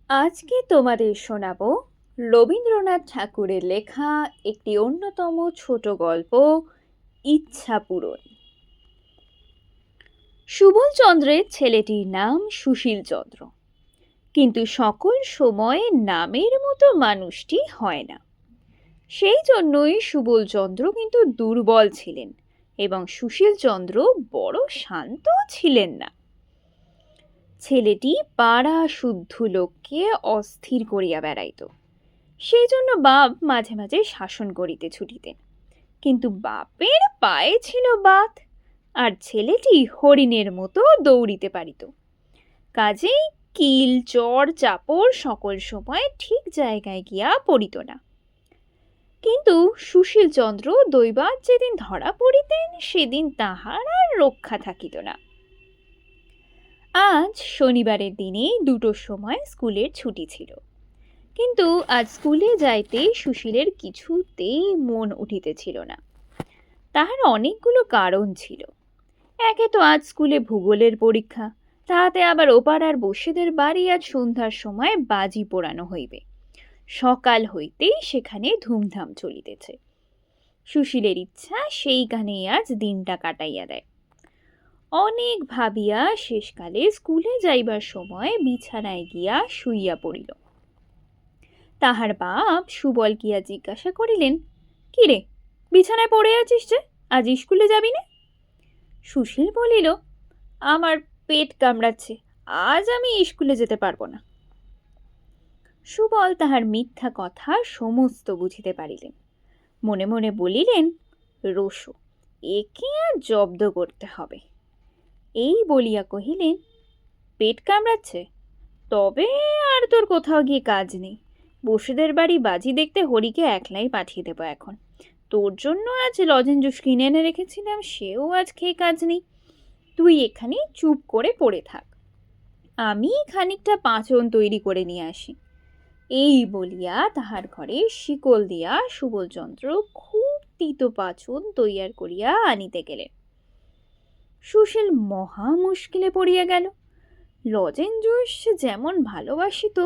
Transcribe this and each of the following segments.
আজকে তোমাদের শোনাবো রবীন্দ্রনাথ ঠাকুরের লেখা একটি অন্যতম ছোট গল্প, ইচ্ছা পূরণ। সুবল চন্দ্রের ছেলেটির নাম সুশীল চন্দ্র, কিন্তু সকল সময় নামের মতো মানুষটি হয় না। সেই জন্যই সুবল চন্দ্র কিন্তু দুর্বল ছিলেন এবং সুশীল চন্দ্র বড় শান্ত ছিলেন না। ছেলেটি পাড়া শুদ্ধ লোককে অস্থির করিয়া বেড়াইত। সেই জন্য বাপ মাঝে মাঝে শাসন করিতে ছুটিতেন, কিন্তু বাপের পায়ে ছিল বাত, আর ছেলেটি হরিণের মতো দৌড়িতে পারিত। কাজেই কিল চড় চাপড় সকল সময় ঠিক জায়গায় গিয়া পড়িত না। কিন্তু সুশীল চন্দ্র দৈবাৎ যেদিন ধরা পড়িতেন সেদিন তাহার আর রক্ষা থাকিত না। আজ শনিবারের দিনে 2টোর সময় স্কুলের ছুটি ছিল, কিন্তু আজ স্কুলে যাইতে সুশীলের কিছুতেই মন উঠিতেছিল না। তাহার অনেকগুলো কারণ ছিল। একে তো আজ স্কুলে ভূগোলের পরীক্ষা, তাহাতে আবার ওপাড়ার বসেদের বাড়ি আজ সন্ধ্যার সময় বাজি পোড়ানো হইবে। সকাল হইতেই সেখানে ধুমধাম চলিতেছে। সুশীলের ইচ্ছা সেইখানেই আজ দিনটা কাটাইয়া দেয়। অনেক ভাবিয়া শেষকালে স্কুলে যাইবার সময় বিছানায় গিয়া শুইয়া পড়িল। তাহার বাপ সুবল গিয়া জিজ্ঞাসা করিলেন, কি রে, বিছানায় পড়ে আছিস যে, আজ স্কুলে যাবি না? সুশীল বলিল, আমার পেট কামড়াচ্ছে, আজ আমি স্কুলে যেতে পারবো না। সুবল তাহার মিথ্যা কথা সমস্ত বুঝিতে পারিলেন। মনে মনে বলিলেন, রোশো, একে আর জব্দ করতে হবে। এই বলিয়া কহিলেন, পেট কামড়াচ্ছে? তবে আর তোর কোথাও গিয়ে কাজ নেই। বসুদের বাড়ি বাজি দেখতে হরিকে একলাই পাঠিয়ে দেবো এখন। তোর জন্য আজ লজেন জুস কিনে এনে রেখেছিলাম, সেও আজ খেয়ে কাজ নেই। তুই এখানে চুপ করে পড়ে থাক, আমি খানিকটা পাঁচন তৈরি করে নিয়ে আসি। এই বলিয়া তাহার ঘরে শিকল দিয়া সুবলচন্দ্র খুব তিতো পাঁচন তৈয়ার করিয়া আনিতে গেলেন। সুশীল মহা মুশকিলে পড়িয়া গেল। লজেঞ্জুস যেমন ভালোবাসিত,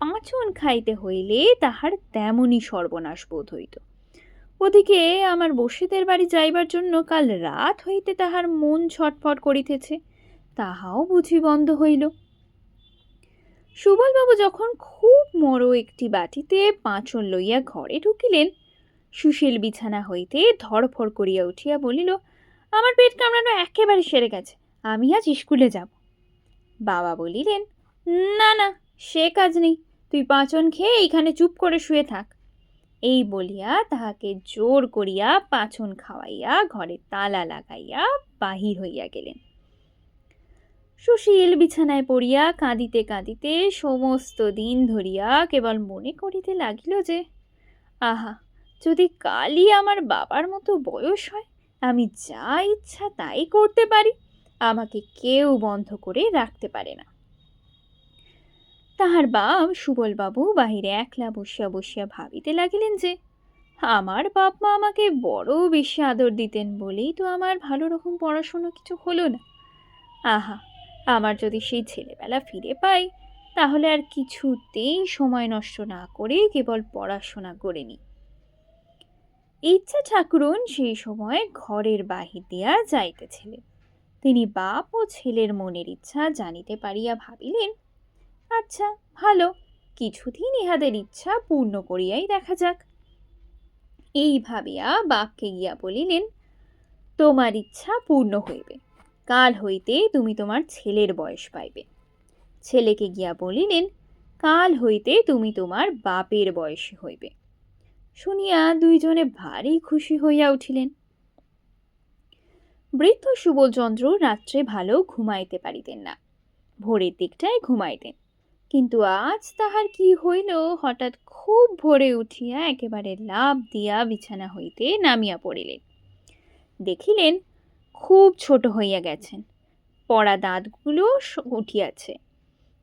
পাঁচন খাইতে হইলে তাহার তেমনই সর্বনাশ বোধ হইত। ওদিকে আমার বসিদের বাড়ি যাইবার জন্য কাল রাত হইতে তাহার মন ছটফট করিতেছে, তাহাও বুঝি বন্ধ হইল। সুবলবাবু যখন খুব মরো একটি বাটিতে পাঁচন লইয়া ঘরে ঢুকিলেন, সুশীল বিছানা হইতে ধড়ফড় করিয়া উঠিয়া বলিল, আমার পেট কামড়ানো একেবারে সেরে গেছে, আমি আজ স্কুলে যাব। বাবা বলিলেন, না না, সে কাজ নেই, তুই পাঁচন খেয়ে এইখানে চুপ করে শুয়ে থাক। এই বলিয়া তাহাকে জোর করিয়া পাঁচন খাওয়াইয়া ঘরে তালা লাগাইয়া বাহির হইয়া গেলেন। সুশীল বিছানায় পড়িয়া কাঁদিতে কাঁদিতে সমস্ত দিন ধরিয়া কেবল মনে করিতে লাগিল যে, আহা, যদি কালই আমার বাবার মতো বয়স হয়, আমি যা ইচ্ছা তাই করতে পারি, আমাকে কেউ বন্ধ করে রাখতে পারে না। তাহার বাপ সুবলবাবু বাহিরে একলা বসিয়া বসিয়া ভাবিতে লাগিলেন যে, আমার বাপ মা আমাকে বড় বেশি আদর দিতেন বলেই তো আমার ভালো রকম পড়াশোনা কিছু হলো না। আহা, আমার যদি সেই ছেলেবেলা ফিরে পাই, তাহলে আর কিছুতেই সময় নষ্ট না করে কেবল পড়াশোনা করে নি। ইচ্ছা ঠাকুরন সেই সময় ঘরের বাহির দিয়া যাইতেছিলেন। তিনি বাপ ও ছেলের মনের ইচ্ছা জানিতে পারিয়া ভাবিলেন, আচ্ছা ভালো, কিছুদিন ইহাদের ইচ্ছা পূর্ণ করিয়াই দেখা যাক। এই ভাবিয়া বাপকে গিয়া বলিলেন, তোমার ইচ্ছা পূর্ণ হইবে, কাল হইতে তুমি তোমার ছেলের বয়স পাইবে। ছেলেকে গিয়া বলিলেন, কাল হইতে তুমি তোমার বাপের বয়সী হইবে। শুনিয়া দুইজনে ভারী খুশি হইয়া উঠিলেন। বৃদ্ধ সুবলচন্দ্র রাত্রে ভালো ঘুমাইতে পারিতেন না, ভোরের দিকটায় ঘুমাইতেন। কিন্তু আজ তাহার কি হইল, হঠাৎ খুব ভোরে উঠিয়া একেবারে লাফ দিয়া বিছানা হইতে নামিয়া পড়িলেন। দেখিলেন খুব ছোট হইয়া গেছেন, পড়া দাঁতগুলো উঠিয়াছে,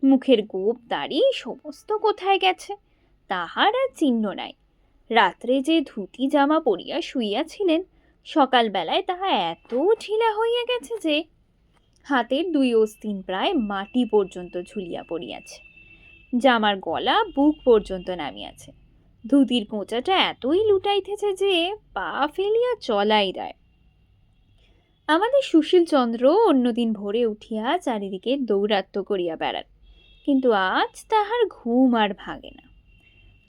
মুখের গোপ দাড়ি সমস্ত কোথায় গেছে, তাহার আর চিহ্ন নাই। রাত্রে যে ধুতি জামা পরিয়া শুইয়াছিলেন, সকালবেলায় তাহা এত ঢিলা হইয়া গেছে যে হাতের দুই অস্তিন প্রায় মাটি পর্যন্ত ঝুলিয়া পড়িয়াছে। জামার গলা বুক পর্যন্ত নামিয়াছে, ধুতির কোঁচাটা এতই লুটাইতেছে যে পা ফেলিয়া চলাই দেয়। আমাদের সুশীলচন্দ্র অন্যদিন ভোরে উঠিয়া চারিদিকে দৌরাত্ম্য করিয়া বেড়ান, কিন্তু আজ তাহার ঘুম আর ভাঙে না।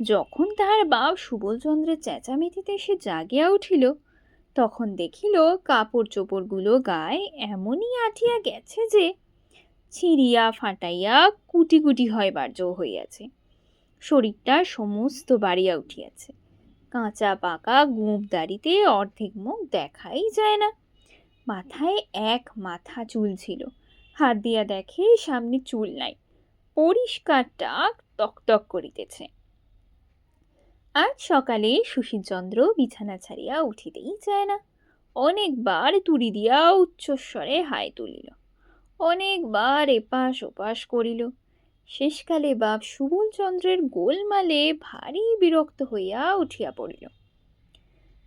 যখন তাহার বাপ সুবলচন্দ্রের চেঁচামেচিতে সে জাগিয়া উঠিল, তখন দেখিল কাপড় চোপড়গুলো গায়ে এমনই আঠিয়া গেছে যে ছিঁড়িয়া ফাটাইয়া কুটি কুটি হইবার জো হইয়াছে। শরীরটা সমস্ত বাড়িয়া উঠিয়াছে, কাঁচা পাকা গোঁফ দাড়িতে অর্ধেক মুখ দেখাই যায় না। মাথায় এক মাথা চুল ছিল, হাত দিয়া দেখে সামনে চুল নাই, পরিষ্কার টাক টকটক করিতেছে। আজ সকালে সুশীলচন্দ্র বিছানা ছাড়িয়া উঠিতেই চায় না। অনেকবার তুড়ি দিয়া উচ্চস্বরে হাই তুলিল, অনেকবার এপাশ ওপাশ করিল। শেষকালে বাপ সুবলচন্দ্রের গোলমালে ভারী বিরক্ত হইয়া উঠিয়া পড়িল।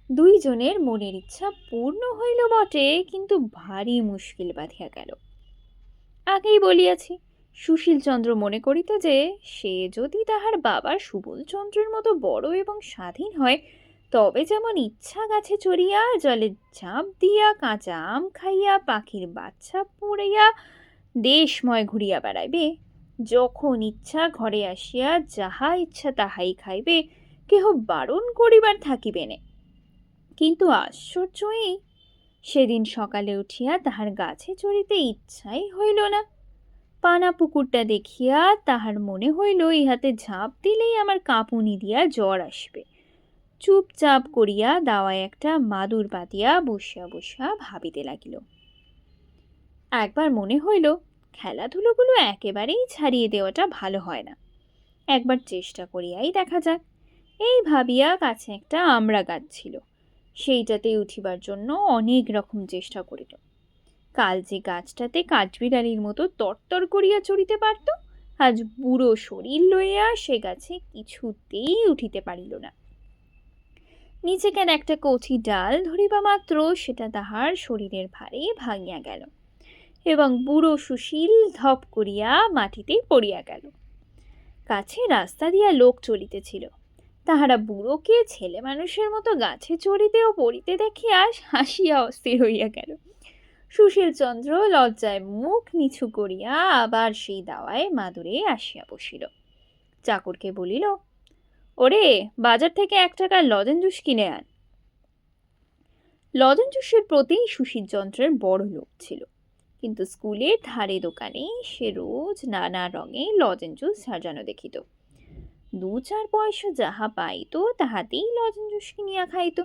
দুইজনের মনের ইচ্ছা পূর্ণ হইল বটে, কিন্তু ভারী মুশকিল বাঁধিয়া গেল। আগেই বলিয়াছি, সুশীলচন্দ্র মনে করিত যে সে যদি তাহার বাবার সুবলচন্দ্রের মতো বড় এবং স্বাধীন হয়, তবে যেমন ইচ্ছা গাছে চড়িয়া, জলে ঝাঁপ দিয়া, কাঁচা আম খাইয়া, পাখির বাচ্চা পড়িয়া দেশময় ঘুরিয়া বেড়াইবে, যখন ইচ্ছা ঘরে আসিয়া যাহা ইচ্ছা তাহাই খাইবে, কেহ বারণ করিবার থাকিবে না। কিন্তু আশ্চর্য এই, সেদিন সকালে উঠিয়া তাহার গাছে চড়িতে ইচ্ছাই হইল না। পানা পুকুরটা দেখিয়া তাহার মনে হইল ইহাতে ঝাঁপ দিলেই আমার কাঁপুনি দিয়া জ্বর আসবে। চুপচাপ করিয়া দাওয়ায় একটা মাদুর পাতিয়া বসিয়া বসিয়া ভাবিতে লাগিল। একবার মনে হইল খেলাধুলোগুলো একেবারেই ছাড়িয়ে দেওয়াটা ভালো হয় না, একবার চেষ্টা করিয়াই দেখা যাক। এই ভাবিয়া কাছে একটা আমড়া গাছ ছিল, সেইটাতে উঠিবার জন্য অনেক রকম চেষ্টা করিল। কাল যে গাছটাতে কাঠবিড়ালির মতো তরতর করিয়া চড়িতে পারত, আজ বুড়ো শরীর লইয়া সে গাছে কিছুতেই উঠিতে পারিল না। নিচেকার একটা কচি ডাল ধরিবা মাত্র সেটা তাহার শরীরের ভারে ভাঙিয়া গেল এবং বুড়ো সুশীল ধপ করিয়া মাটিতে পড়িয়া গেল। কাছে রাস্তা দিয়া লোক চলিতেছিল, তাহারা বুড়োকে ছেলে মানুষের মতো গাছে চড়িতে ও পড়িতে দেখিয়া হাসিয়া অস্থির হইয়া গেল। সুশীলচন্দ্র লজ্জায় মুখ নিচু করিয়া আবার সেই দাওয়ায় মাদুরে আসিয়া বসিল। চাকরকে বলিল, ওরে, বাজার থেকে 1 টাকার লজেন জুস কিনে আন। লজেন জুসের প্রতি সুশীলচন্দ্রের বড় লোভ ছিল, কিন্তু স্কুলের ধারে দোকানে সে রোজ নানা রঙে লজেন জুস সাজানো দেখিত। 2-4 পয়সা যাহা পাইত তাহাতেই লজেন জুস কিনিয়া খাইত।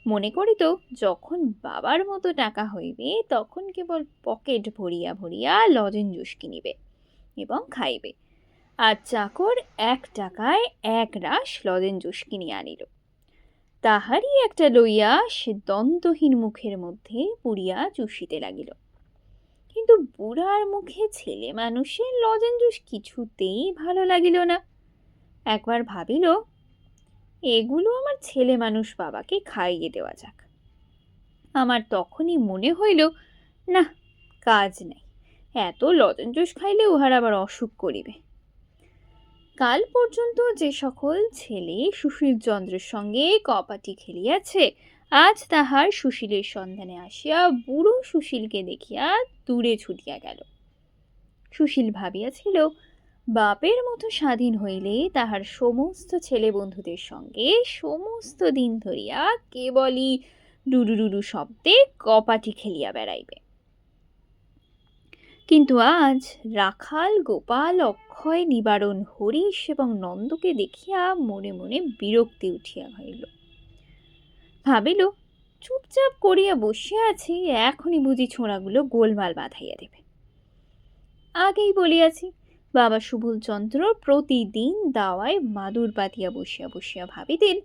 মনে করিত যখন বাবার মতো টাকা হইবে তখন কেবল পকেট ভরিয়া ভরিয়া লজেন জুস কিনিবে এবং খাইবে। আর চাকর 1 টাকায় 1 রাশ লজেন জুস কিনিয়া আনিল। তাহারই একটা লইয়া সে দন্তহীন মুখের মধ্যে পুড়িয়া চুষিতে লাগিল। কিন্তু বুড়ার মুখে ছেলে মানুষের লজেন জুস কিছুতেই ভালো লাগিল না। একবার ভাবিল, এগুলো আমার ছেলে মানুষ বাবাকে খাইয়ে দেওয়া যাক। আমার তখনই মনে হইল, না, কাজ নাই, এত লজেন জুস খাইলে উহার আবার অসুখ করিবে। কাল পর্যন্ত যে সকল ছেলে সুশীলচন্দ্রের সঙ্গে কপাটি খেলিয়াছে, আজ তাহার সুশীলের সন্ধানে আসিয়া বুড়ো সুশীলকে দেখিয়া দূরে ছুটিয়া গেল। সুশীল ভাবিয়াছিল, বাপের মতো স্বাধীন হইলে তাহার সমস্ত ছেলে বন্ধুদের সঙ্গে সমস্ত দিন ধরিয়া কেবলই ডুডু ডুডু শব্দে কপাটি খেলিয়া বেড়াইবে। কিন্তু আজ রাখাল, গোপাল, অক্ষয়, নিবারণ, হরিশ এবং নন্দকে দেখিয়া মনে মনে বিরক্তি উঠিয়া হইল। ভাবিল, চুপচাপ করিয়া বসিয়া আছি, এখনই বুঝি ছোঁড়াগুলো গোলমাল বাঁধাইয়া দেবে। আগেই বলিয়াছি, বাবা সুবলচন্দ্র প্রতিদিন দাওয়ায় মাদুর পাতিয়া বসিয়া বসিয়া ভাবিতেন,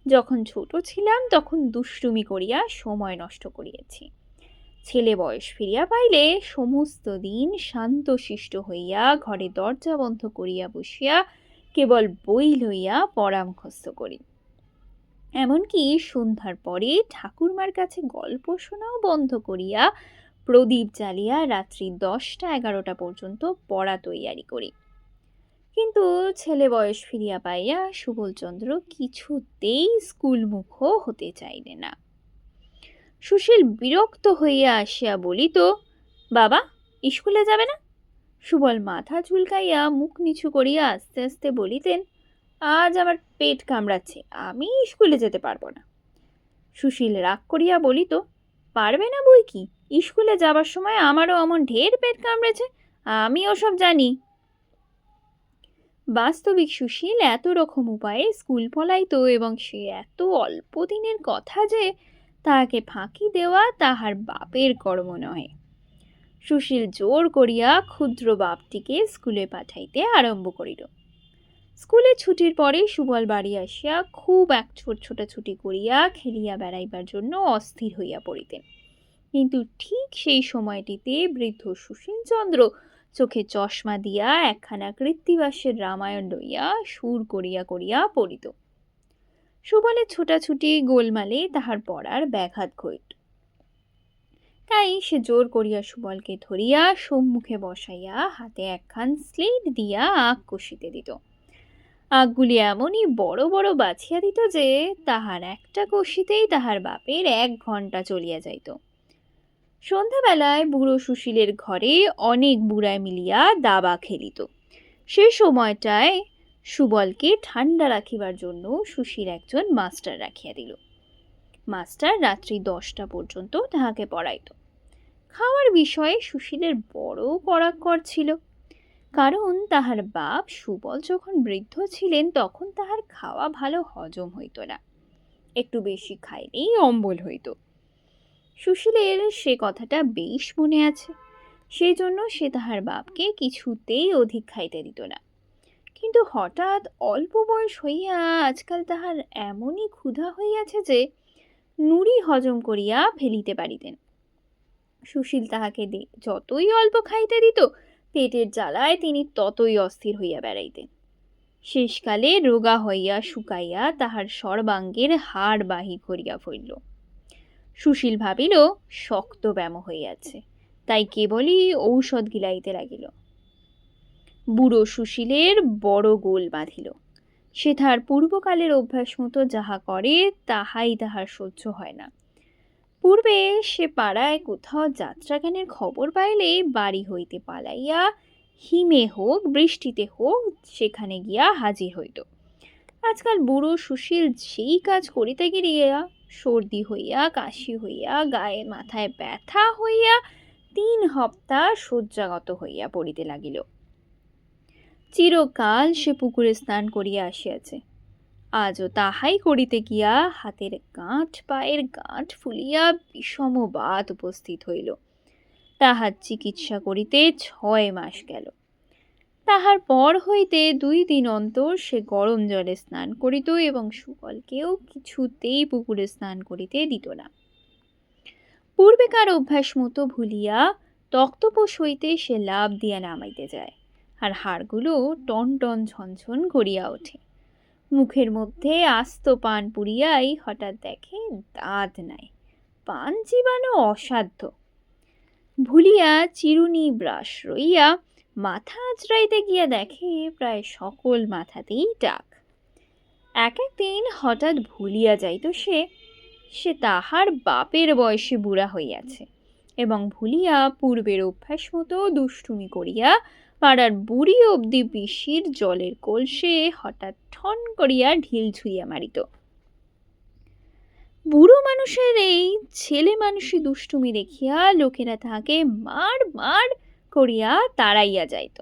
যখন ছোট ছিলাম তখন দুষ্টুমি করিয়া সময় নষ্ট করিয়াছি। ছেলে বয়স ফিরিয়া পাইলে সমস্ত দিন শান্তশিষ্ট হইয়া ঘরে দরজা বন্ধ করিয়া বসিয়া কেবল বই লইয়া পড়া মুখস্থ করি। এমনকি সন্ধ্যার পরে ঠাকুরমার কাছে গল্প শোনাও বন্ধ করিয়া প্রদীপ জ্বালিয়া রাত্রি 10টা 11টা পর্যন্ত পড়া তৈয়ারি করি। কিন্তু ছেলে বয়স ফিরিয়া পাইয়া সুবলচন্দ্র কিছুতেই স্কুলমুখ হতে চাইলে না। সুশীল বিরক্ত হইয়া আসিয়া বলিত, বাবা, স্কুলে যাবে না? সুবল মাথা চুলকাইয়া মুখ নিচু করিয়া আস্তে আস্তে বলিতেন, আজ আমার পেট কামড়াচ্ছে, আমি স্কুলে যেতে পারবো না। সুশীল রাগ করিয়া বলিত, পারবে না বই কি, স্কুলে যাবার সময় আমারও অমন ঢের পেট কামড়েছে, আমি ওসব জানি। বাস্তবিক সুশীল এত রকম উপায়ে স্কুল পলাইত, এবং সে এত অল্প দিনের কথা যে তাহাকে ফাঁকি দেওয়া তাহার বাপের কর্ম নহে। সুশীল জোর করিয়া ক্ষুদ্র বাপটিকে স্কুলে পাঠাইতে আরম্ভ করিল। স্কুলে ছুটির পরে সুবল বাড়ি আসিয়া খুব এক ছোটাছুটি করিয়া খেলিয়া বেড়াইবার জন্য অস্থির হইয়া পড়িতেন। কিন্তু ঠিক সেই সময়টিতে বৃদ্ধ সুশীলচন্দ্র চোখে চশমা দিয়া একখানা কৃত্তিবাসের রামায়ণ লইয়া সুর করিয়া করিয়া পড়িত। সুবলের ছোটাছুটি গোলমালে তাহার পড়ার ব্যাঘাত ঘটিত। তাই সে জোর করিয়া সুবলকে ধরিয়া সম্মুখে বসাইয়া হাতে একখান স্লেট দিয়া আঁক কষিতে দিত। আঁকগুলি এমনই বড় বড় বাছিয়া দিত যে তাহার একটা কষিতেই তাহার বাপের 1 ঘণ্টা চলিয়া যাইত। সন্ধ্যাবেলায় বুড়ো সুশীলের ঘরে অনেক বুড়ায় মিলিয়া দাবা খেলিত। সে সময়টায় সুবলকে ঠান্ডা রাখিবার জন্য সুশীল একজন মাস্টার রাখিয়া দিল। মাস্টার রাত্রি 10টা পর্যন্ত তাহাকে পড়াইত। খাওয়ার বিষয়ে সুশীলের বড় কড়াক্কড় ছিল, কারণ তাহার বাপ সুবল যখন বৃদ্ধ ছিলেন তখন তাহার খাওয়া ভালো হজম হইত না, একটু বেশি খাইলেই অম্বল হইত। সুশীলের সে কথাটা বেশ মনে আছে, সেই জন্য সে তাহার বাপকে কিছুতেই অধিক খাইতে দিত না। কিন্তু হঠাৎ অল্প বয়স হইয়া আজকাল তাহার এমনই ক্ষুধা হইয়াছে যে নুড়ি হজম করিয়া ফেলিতে পারিতেন। সুশীল তাহাকে যতই অল্প খাইতে দিত, পেটের জ্বালায় তিনি ততই অস্থির হইয়া বেড়াইতেন। শেষকালে রোগা হইয়া শুকাইয়া তাহার সর্বাঙ্গের হাড় বাহির করিয়া ফেলিল। সুশীল ভাবিল শক্ত ব্যাম হইয়াছে, তাই কেবলই ঔষধ গিলাইতে লাগিল। বুড়ো সুশীলের বড় গোল বাঁধিল। সে তাহার পূর্বকালের অভ্যাস মতো যাহা করে তাহাই তাহার সহ্য হয় না। পূর্বে সে পাড়ায় কোথাও যাত্রাগানের খবর পাইলে বাড়ি হইতে পালাইয়া হিমে হোক বৃষ্টিতে হোক সেখানে গিয়া হাজির হইত। আজকাল বুড়ো সুশীল সেই কাজ করিতে গিয়া সর্দি হইয়া, কাশি হইয়া, গায়ে মাথায় ব্যথা হইয়া 3 হপ্তা শয্যাগত হইয়া পড়িতে লাগিল। চিরকাল সে পুকুরে স্নান করিয়া আসিয়াছে, আজও তাহাই করিতে গিয়া হাতের গাঁঠ পায়ের গাঁঠ ফুলিয়া বিষম বাত উপস্থিত হইল। তাহার চিকিৎসা করিতে 6 মাস গেল। তাহার পর হইতে 2 দিন অন্তর সে গরম জলে স্নান করিত, এবং সুবলকেও কিছুতেই পুকুরে স্নান করিতে দিত না। পূর্বেকার অভ্যাস মতো ভুলিয়া তক্তপোষ হইতে সে লাফ দিয়া নামাইতে যায়, আর হাড়গুলো টন টন ঝনঝন করিয়া ওঠে। মুখের মধ্যে আস্ত পান পুড়িয়াই হঠাৎ দেখে দাঁত নাই, পান চিবানো অসাধ্য। ভুলিয়া চিরুনি ব্রাশ রইয়া মাথা আঁচড়াইতে গিয়া দেখে প্রায় সকল মাথাতেই টাক। একদিন হঠাৎ ভুলিয়া যাইত সে তাহার বাপের বয়সে বুড়া হইয়াছে, এবং ভুলিয়া পূর্বের অভ্যাস মতো দুষ্টুমি করিয়া পাড়ার বুড়ি অবধি পিসির জলের কলসে হঠাৎ ঠন করিয়া ঢিল ছুঁইয়া মারিত। বুড়ো মানুষের এই ছেলে মানুষী দুষ্টুমি দেখিয়া লোকেরা তাহাকে মার মার করিয়া তাড়াইয়া যাইত।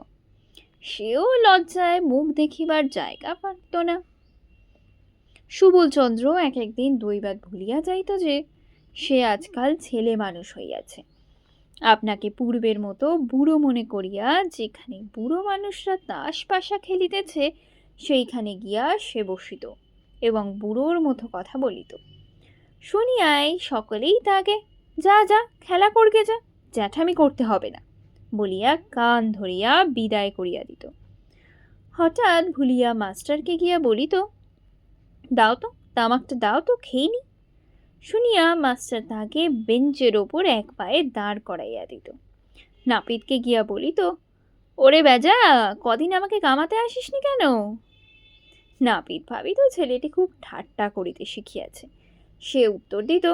সেও লজ্জায় মুখ দেখিবার জায়গা পাইত না। সুবলচন্দ্র একদিন দৈবাত ভুলিয়া যাইত যে সে আজকাল ছেলে মানুষ হইয়াছে। আপনাকে পূর্বের মতো বুড়ো মনে করিয়া যেখানে বুড়ো মানুষরা তাস পাশা খেলিতেছে সেইখানে গিয়া সে বসিত এবং বুড়োর মতো কথা বলিত। শুনিয়াই সকলেই তাকে যা যা খেলা করগে যা, জ্যাঠামি করতে হবে না বলিয়া কান ধরিয়া বিদায় করিয়া দিত। হঠাৎ ভুলিয়া মাস্টারকে গিয়া বলিত, দাও তো তামাকটা, দাও তো খেয়ে নি। শুনিয়া মাস্টার তাহাকে বেঞ্চের ওপর এক পায়ে দাঁড় করাইয়া দিত। নাপিতকে গিয়া বলিত, ওরে বেজা, কদিন আমাকে কামাতে আসিসনি কেন? নাপিত ভাবিত ছেলেটি খুব ঠাট্টা করিতে শিখিয়াছে। সে উত্তর দিত,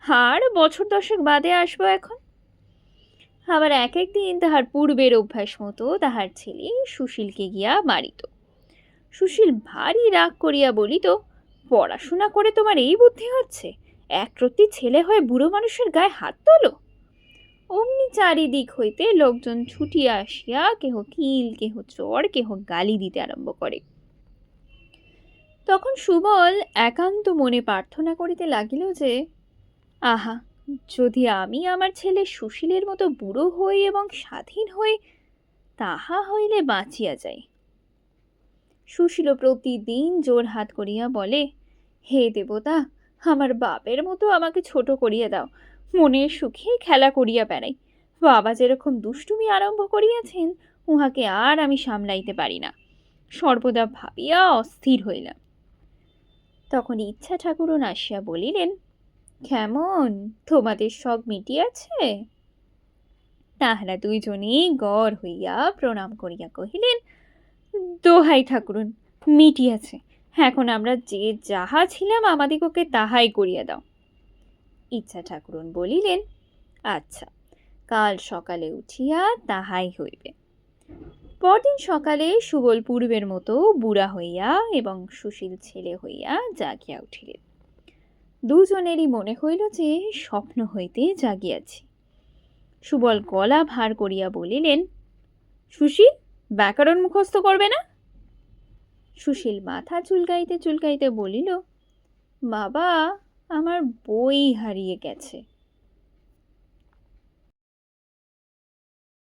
আর বছর দশেক বাদে আসবো এখন। আবার এক একদিন তাহার পূর্বের অভ্যাস মতো তাহার ছেলে সুশীলকে গিয়া মারিত। সুশীল ভারী রাগ করিয়া বলিত, পড়াশোনা করে তোমার এই বুদ্ধি হচ্ছে? একরত্তি ছেলে হয়ে বুড়ো মানুষের গায়ে হাত তোলো? অমনি চারিদিক হইতে লোকজন ছুটিয়া আসিয়া কেহ কিল, কেহ চর, কেহ গালি দিতে আরম্ভ করে। তখন সুবল একান্ত মনে প্রার্থনা করিতে লাগিল যে, আহা, যদি আমি আমার ছেলে সুশীলের মতো বুড়ো হই এবং স্বাধীন হই, তাহা হইলে বাঁচিয়া যাই। সুশীল প্রতিদিন জোর হাত করিয়া বলে, হে দেবতা, আমার বাপের মতো আমাকে ছোট করিয়া দাও, মনের সুখে খেলা করিয়া বেড়াই। বাবা যেরকম দুষ্টুমি আরম্ভ করিয়াছেন, উহাকে আর আমি সামলাইতে পারি না। সর্বদা ভাবিয়া অস্থির হইলাম। তখন ইচ্ছা ঠাকুরন আসিয়া বলিলেন, কেমন, তোমাদের সব মিটিয়াছে? তাহারা দুইজনেই গড় হইয়া প্রণাম করিয়া কহিলেন, দোহাই ঠাকুরন, মিটিয়াছে। এখন আমরা যে যাহা ছিলাম আমাদিগকে তাহাই করিয়া দাও। ইচ্ছা ঠাকুরন বলিলেন, আচ্ছা, কাল সকালে উঠিয়া তাহাই হইবে। পরদিন সকালে সুবল পূর্বের মতো বুড়া হইয়া এবং সুশীল ছেলে হইয়া জাগিয়া উঠিলেন। দুজনেরই মনে হইল যে স্বপ্ন হইতে জাগিয়াছি। সুবল গলা ভার করিয়া বলিলেন, সুশীল, ব্যাকরণ মুখস্থ করবে না? সুশীল মাথা চুলকাইতে চুলকাইতে বলিল, বাবা, আমার বই হারিয়ে গেছে।